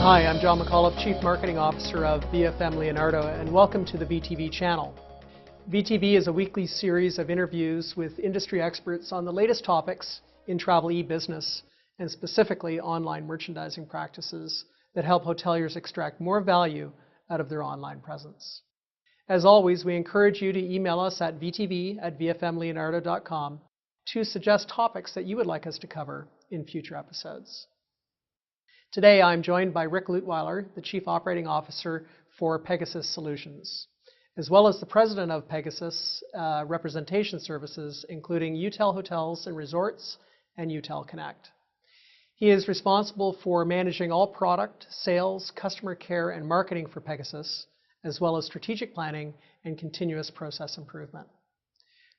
Hi, I'm John McAuliffe, Chief Marketing Officer of VFM Leonardo, and welcome to the VTV channel. VTV is a weekly series of interviews with industry experts on the latest topics in travel e-business, and specifically online merchandising practices that help hoteliers extract more value out of their online presence. As always, we encourage you to email us at vtv@vfmleonardo.com to suggest topics that you would like us to cover in future episodes. Today, I'm joined by Rick Leutwyler, the Chief Operating Officer for Pegasus Solutions, as well as the President of Pegasus Representation Services, including UTEL Hotels and Resorts and UTEL Connect. He is responsible for managing all product, sales, customer care, and marketing for Pegasus, as well as strategic planning and continuous process improvement.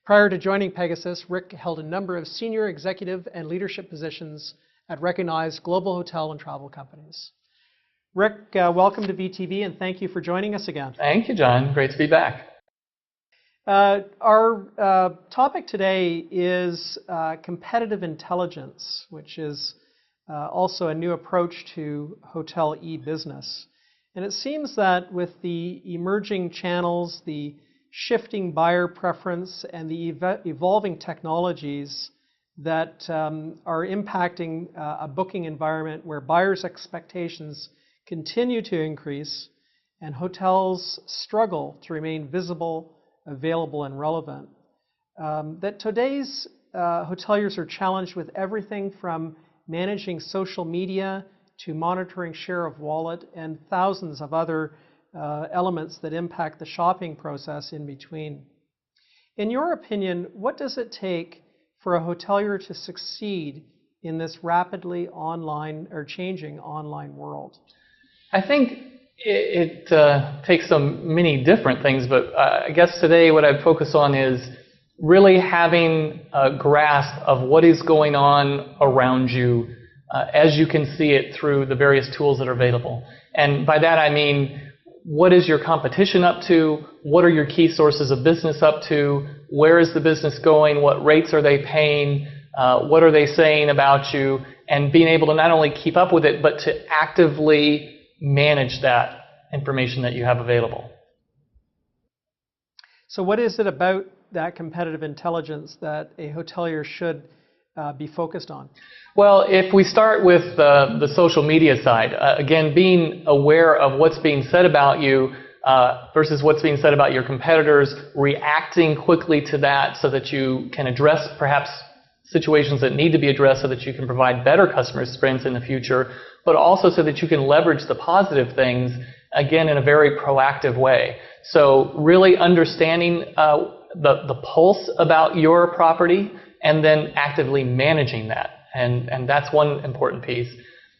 Prior to joining Pegasus, Rick held a number of senior executive and leadership positions at recognized global hotel and travel companies. Rick, welcome to VTV, and thank you for joining us again. Thank you, John. Great to be back. Our topic today is competitive intelligence, which is also a new approach to hotel e-business. And it seems that with the emerging channels, the shifting buyer preference, and the evolving technologies that are impacting a booking environment where buyers' expectations continue to increase and hotels struggle to remain visible, available, and relevant, that today's hoteliers are challenged with everything from managing social media to monitoring share of wallet and thousands of other elements that impact the shopping process in between. In your opinion, what does it take for a hotelier to succeed in this rapidly online or changing online world? I think it takes so many different things, but I guess today what I'd focus on is really having a grasp of what is going on around you as you can see it through the various tools that are available. And by that I mean, what is your competition up to? What are your key sources of business up to? Where is the business going? What rates are they paying? What are they saying about you? And being able to not only keep up with it, but to actively manage that information that you have available. So what is it about that competitive intelligence that a hotelier should be focused on? Well, if we start with the social media side, again, being aware of what's being said about you versus what's being said about your competitors, reacting quickly to that so that you can address perhaps situations that need to be addressed so that you can provide better customer experience in the future, but also so that you can leverage the positive things, again, in a very proactive way. So really understanding the pulse about your property and then actively managing that. And that's one important piece.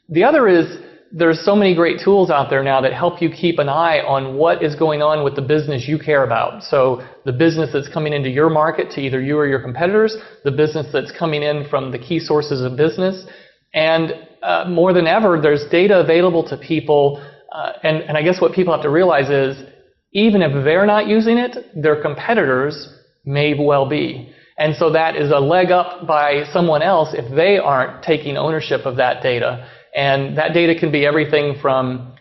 The other is there's so many great tools out there now that help you keep an eye on what is going on with the business you care about. So the business that's coming into your market to either you or your competitors, the business that's coming in from the key sources of business. And more than ever, there's data available to people. And I guess what people have to realize is even if they're not using it, their competitors may well be. And so that is a leg up by someone else if they aren't taking ownership of that data. And that data can be everything from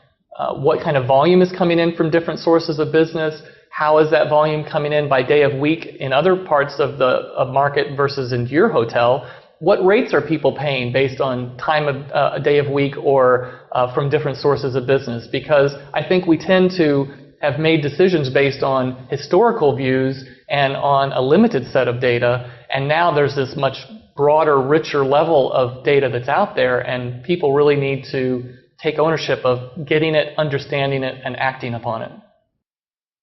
what kind of volume is coming in from different sources of business, how is that volume coming in by day of week in other parts of the market versus in your hotel, what rates are people paying based on time of a day of week or from different sources of business. Because I think we tend to have made decisions based on historical views and on a limited set of data, and now there's this much broader, richer level of data that's out there, and people really need to take ownership of getting it, understanding it, and acting upon it.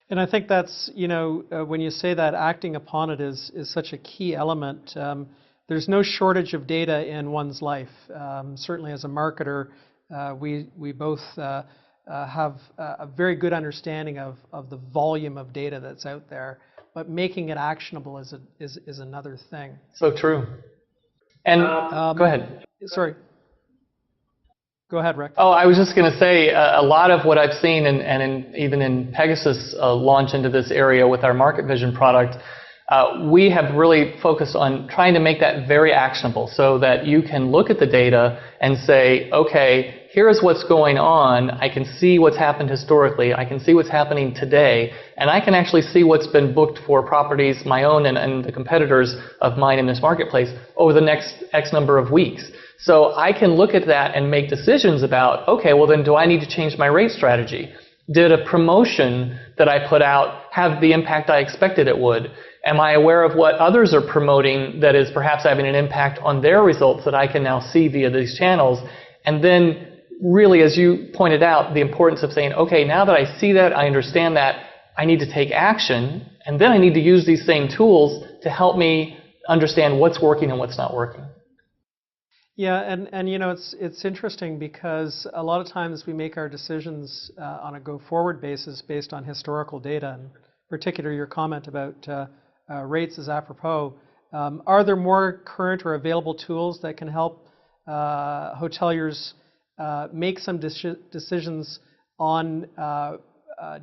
And I think that's, when you say that acting upon it is such a key element. There's no shortage of data in one's life. Certainly as a marketer, we both have a very good understanding of the volume of data that's out there, but making it actionable is another thing. So true. And go ahead. Sorry. Go ahead, Rick. Oh, I was just going to say a lot of what I've seen, even in Pegasus launch into this area with our Market Vision product, We have really focused on trying to make that very actionable so that you can look at the data and say, okay, here's what's going on. I can see what's happened historically. I can see what's happening today. And I can actually see what's been booked for properties, my own and the competitors of mine in this marketplace, over the next X number of weeks. So I can look at that and make decisions about, okay, well then do I need to change my rate strategy? Did a promotion that I put out have the impact I expected it would? Am I aware of what others are promoting that is perhaps having an impact on their results that I can now see via these channels? And then really, as you pointed out, the importance of saying, okay, now that I see that, I understand that, I need to take action, and then I need to use these same tools to help me understand what's working and what's not working. Yeah, and you know, it's interesting because a lot of times we make our decisions on a go-forward basis based on historical data, and particularly your comment about rates is apropos. Are there more current or available tools that can help hoteliers make some decisions on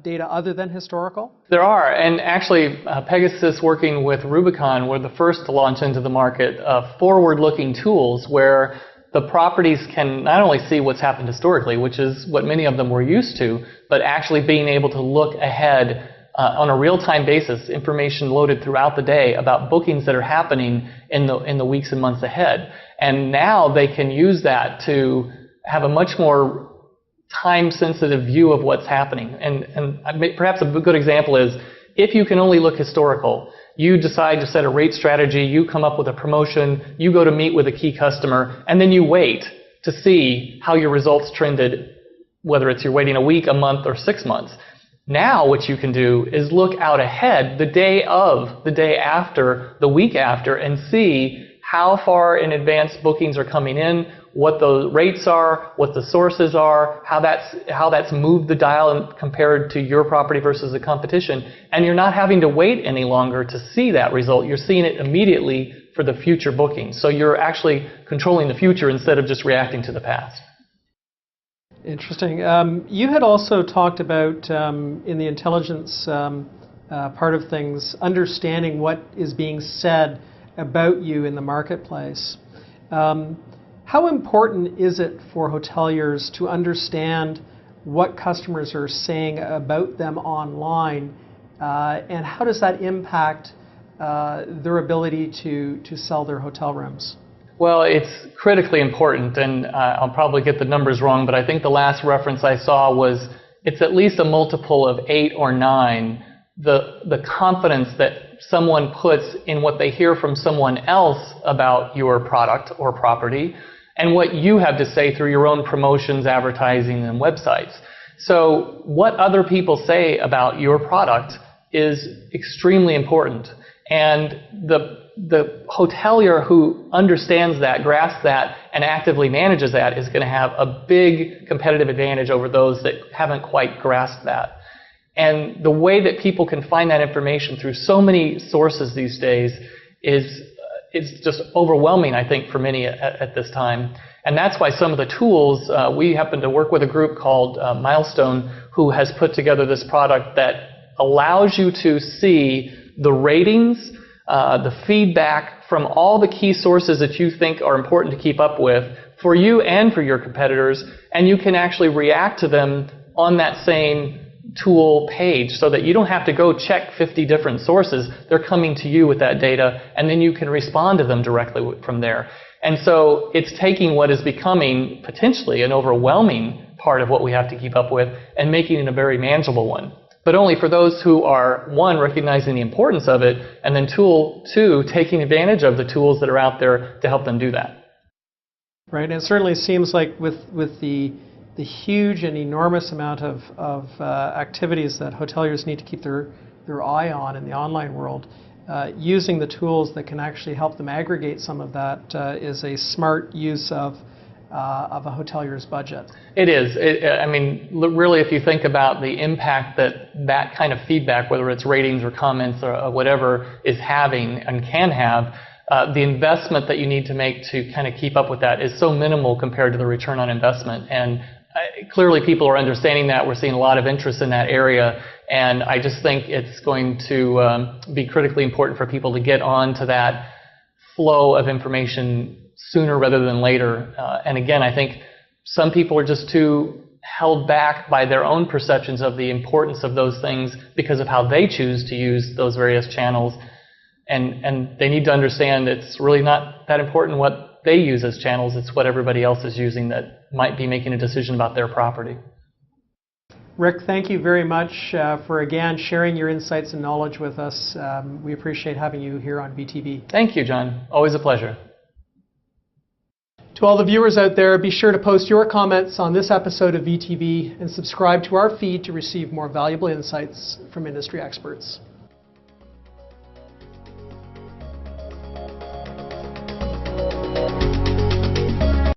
data other than historical? There are, and actually Pegasus, working with Rubicon, were the first to launch into the market forward-looking tools where the properties can not only see what's happened historically, which is what many of them were used to, but actually being able to look ahead on a real-time basis, information loaded throughout the day about bookings that are happening in the weeks and months ahead. And now they can use that to have a much more time-sensitive view of what's happening. And perhaps a good example is, if you can only look historical, you decide to set a rate strategy, you come up with a promotion, you go to meet with a key customer, and then you wait to see how your results trended, whether it's you're waiting a week, a month, or 6 months. Now what you can do is look out ahead the day of, the day after, the week after, and see how far in advance bookings are coming in, what the rates are, what the sources are, how that's moved the dial compared to your property versus the competition. And you're not having to wait any longer to see that result. You're seeing it immediately for the future bookings. So you're actually controlling the future instead of just reacting to the past. Interesting. You had also talked about, in the intelligence part of things, understanding what is being said about you in the marketplace. How important is it for hoteliers to understand what customers are saying about them online, and how does that impact their ability to sell their hotel rooms? Well, it's critically important, and I'll probably get the numbers wrong, but I think the last reference I saw was it's at least a multiple of 8 or 9, the confidence that someone puts in what they hear from someone else about your product or property, and what you have to say through your own promotions, advertising, and websites. So what other people say about your product is extremely important. And the hotelier who understands that, grasps that, and actively manages that is going to have a big competitive advantage over those that haven't quite grasped that. And the way that people can find that information through so many sources these days is just overwhelming, I think, for many at this time. And that's why some of the tools, we happen to work with a group called Milestone, who has put together this product that allows you to see the ratings, the feedback from all the key sources that you think are important to keep up with for you and for your competitors, and you can actually react to them on that same tool page so that you don't have to go check 50 different sources. They're coming to you with that data, and then you can respond to them directly from there. And so it's taking what is becoming potentially an overwhelming part of what we have to keep up with and making it a very manageable one. But only for those who are, one, recognizing the importance of it, and then two, taking advantage of the tools that are out there to help them do that. Right, and it certainly seems like with the huge and enormous amount of activities that hoteliers need to keep their eye on in the online world, using the tools that can actually help them aggregate some of that is a smart use of a hotelier's budget. It is. I mean, really, if you think about the impact that kind of feedback, whether it's ratings or comments or whatever, is having and can have, the investment that you need to make to kind of keep up with that is so minimal compared to the return on investment. And clearly people are understanding that. We're seeing a lot of interest in that area. And I just think it's going to be critically important for people to get onto that flow of information sooner rather than later. And again, I think some people are just too held back by their own perceptions of the importance of those things because of how they choose to use those various channels. And they need to understand it's really not that important what they use as channels, it's what everybody else is using that might be making a decision about their property. Rick, thank you very much for again sharing your insights and knowledge with us. We appreciate having you here on VTV. Thank you, John. Always a pleasure. To all the viewers out there, be sure to post your comments on this episode of VTV and subscribe to our feed to receive more valuable insights from industry experts.